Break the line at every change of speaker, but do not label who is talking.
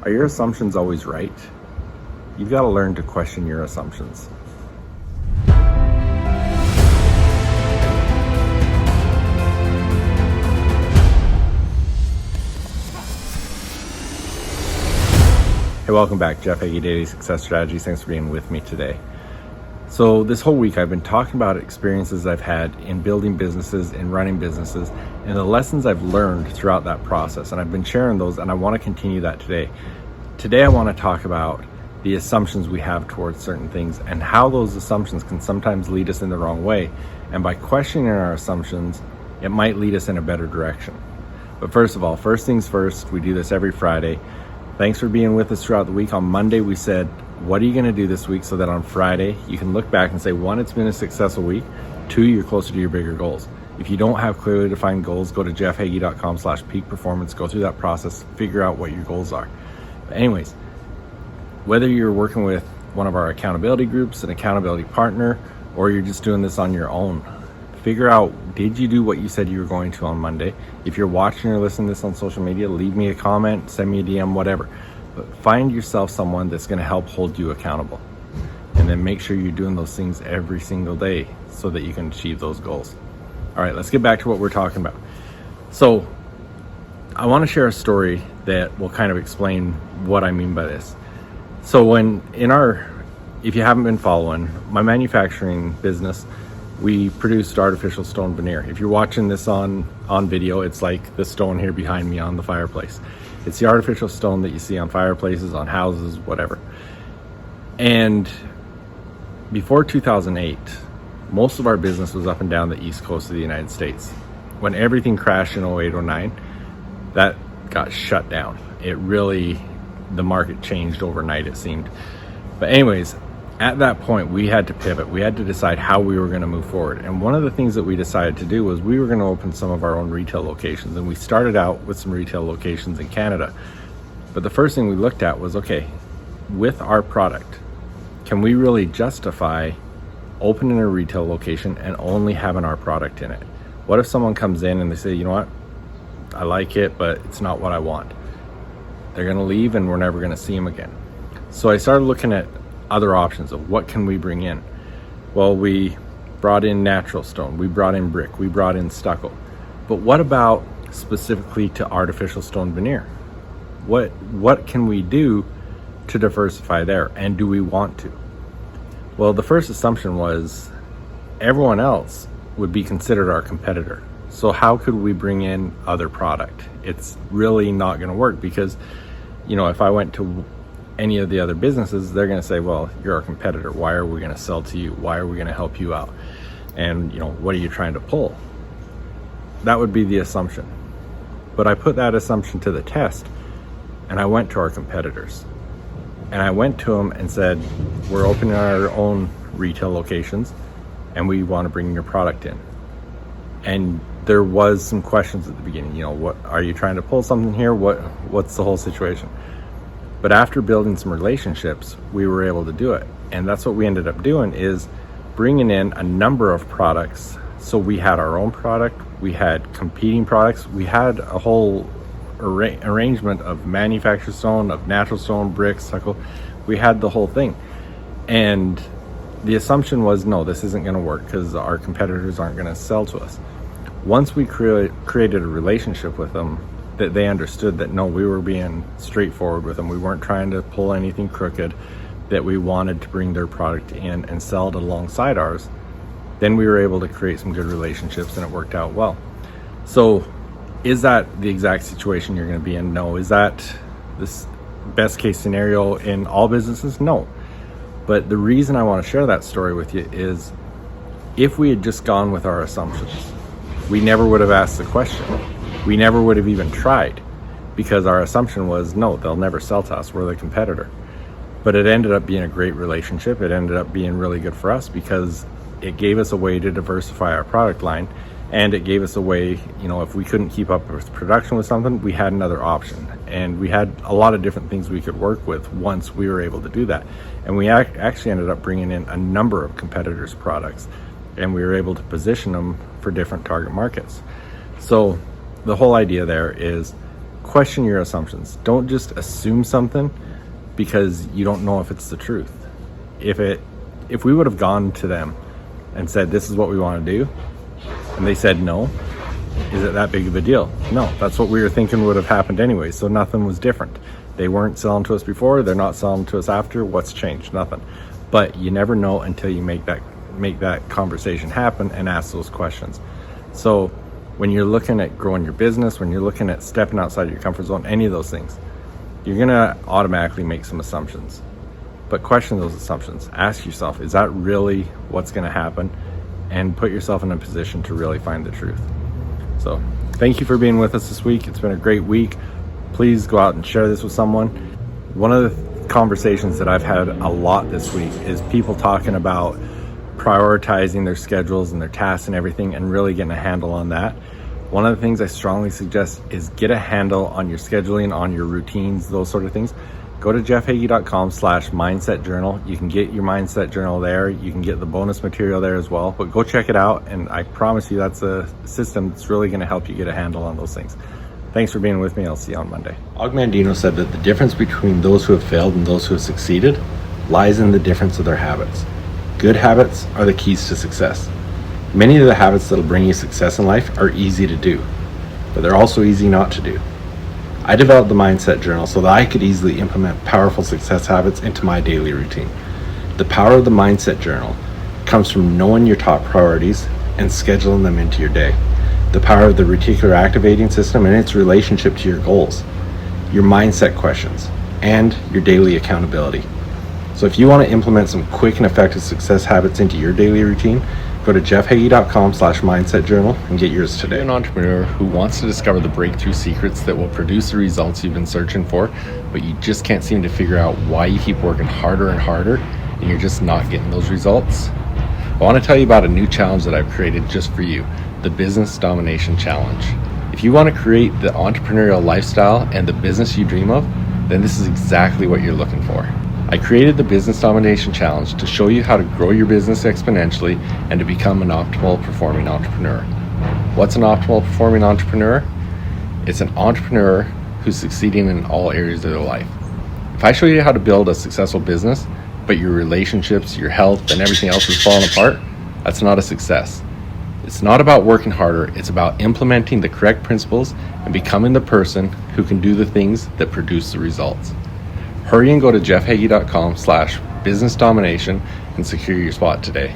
Are your assumptions always right? You've got to learn to question your assumptions. Hey, welcome back. Jeff Heggie, Daily Success Strategies. Thanks for being with me today. So this whole week I've been talking about experiences I've had in building businesses, in running businesses, and the lessons I've learned throughout that process. And I've been sharing those, and I want to continue that today. Today I want to talk about the assumptions we have towards certain things and how those assumptions can sometimes lead us in the wrong way. And by questioning our assumptions, it might lead us in a better direction. But first of all, first things first, we do this every Friday. Thanks for being with us throughout the week. On Monday, we said, what are you going to do this week so that on Friday, you can look back and say, one, it's been a successful week. Two, you're closer to your bigger goals. If you don't have clearly defined goals, go to jeffhaggie.com/peak performance, go through that process, figure out what your goals are. But anyways, whether you're working with one of our accountability groups, an accountability partner, or you're just doing this on your own, figure out, did you do what you said you were going to on Monday? If you're watching or listening to this on social media, leave me a comment, send me a DM, whatever. But find yourself someone that's going to help hold you accountable. And then make sure you're doing those things every single day so that you can achieve those goals. All right, let's get back to what we're talking about. So I want to share a story that will kind of explain what I mean by this. So if you haven't been following, my manufacturing business, we produced artificial stone veneer. If you're watching this on video, it's like the stone here behind me on the fireplace. It's the artificial stone that you see on fireplaces, on houses, whatever. And before 2008, most of our business was up and down the east coast of the United States. When everything crashed in 08, 09, that got shut down. The market changed overnight, it seemed. But anyways, at that point, we had to pivot. We had to decide how we were going to move forward. And one of the things that we decided to do was we were going to open some of our own retail locations. And we started out with some retail locations in Canada. But the first thing we looked at was, okay, with our product, can we really justify opening a retail location and only having our product in it? What if someone comes in and they say, you know what, I like it, but it's not what I want? They're going to leave and we're never going to see them again. So I started looking at other options of what can we bring in. Well, we brought in natural stone, we brought in brick, we brought in stucco. But what about specifically to artificial stone veneer? What can we do to diversify there, and do we want to? Well, the first assumption was everyone else would be considered our competitor. So how could we bring in other product? It's really not going to work because, if I went to any of the other businesses, they're going to say, well, you're our competitor. Why are we going to sell to you? Why are we going to help you out? And, what are you trying to pull? That would be the assumption. But I put that assumption to the test, and I went to our competitors. And I went to them and said, we're opening our own retail locations, and we want to bring your product in. And there was some questions at the beginning. What are you trying to pull something here? What's the whole situation? But after building some relationships, we were able to do it. And that's what we ended up doing, is bringing in a number of products. So we had our own product, we had competing products, we had a whole arrangement of manufactured stone, of natural stone, bricks, stucco. We had the whole thing. And the assumption was, no, this isn't going to work because our competitors aren't going to sell to us. Once we created a relationship with them, that they understood that, no, we were being straightforward with them. We weren't trying to pull anything crooked, that we wanted to bring their product in and sell it alongside ours. Then we were able to create some good relationships, and it worked out well. So is that the exact situation you're going to be in? No. Is that this best case scenario in all businesses? No. But the reason I want to share that story with you is, if we had just gone with our assumptions, we never would have asked the question. We never would have even tried, because our assumption was, no, they'll never sell to us. We're the competitor. But it ended up being a great relationship. It ended up being really good for us because it gave us a way to diversify our product line, and it gave us a way, if we couldn't keep up with production with something, we had another option. And we had a lot of different things we could work with once we were able to do that. And we actually ended up bringing in a number of competitors' products, and we were able to position them for different target markets. So the whole idea there is, question your assumptions. Don't just assume something because you don't know if it's the truth. If we would have gone to them and said, this is what we want to do, and they said no, is it that big of a deal? No, that's what we were thinking would have happened anyway, so nothing was different. They weren't selling to us before, they're not selling to us after. What's changed? Nothing. But you never know until you make that conversation happen and ask those questions. So when you're looking at growing your business, when you're looking at stepping outside your comfort zone, any of those things, you're gonna automatically make some assumptions. But question those assumptions. Ask yourself, is that really what's gonna happen? And put yourself in a position to really find the truth. So thank you for being with us this week. It's been a great week. Please go out and share this with someone. One of the conversations that I've had a lot this week is people talking about prioritizing their schedules and their tasks and everything and really getting a handle on that. One of the things I strongly suggest is get a handle on your scheduling, on your routines, those sort of things. Go to jeffheggie.com/mindset journal. You can get your mindset journal there. You can get the bonus material there as well, but go check it out. And I promise you that's a system that's really going to help you get a handle on those things. Thanks for being with me. I'll see you on Monday. Og Mandino said that the difference between those who have failed and those who have succeeded lies in the difference of their habits. Good habits are the keys to success. Many of the habits that will bring you success in life are easy to do, but they're also easy not to do. I developed the Mindset Journal so that I could easily implement powerful success habits into my daily routine. The power of the Mindset Journal comes from knowing your top priorities and scheduling them into your day. The power of the reticular activating system and its relationship to your goals, your mindset questions, and your daily accountability. So if you want to implement some quick and effective success habits into your daily routine, go to jeffheggie.com/mindset journal and get yours today. You're an entrepreneur who wants to discover the breakthrough secrets that will produce the results you've been searching for, but you just can't seem to figure out why you keep working harder and harder and you're just not getting those results. I want to tell you about a new challenge that I've created just for you, the Business Domination Challenge. If you want to create the entrepreneurial lifestyle and the business you dream of, then this is exactly what you're looking for. I created the Business Domination Challenge to show you how to grow your business exponentially and to become an optimal performing entrepreneur. What's an optimal performing entrepreneur? It's an entrepreneur who's succeeding in all areas of their life. If I show you how to build a successful business, but your relationships, your health, and everything else is falling apart, that's not a success. It's not about working harder, it's about implementing the correct principles and becoming the person who can do the things that produce the results. Hurry and go to jeffheggie.com/business domination and secure your spot today.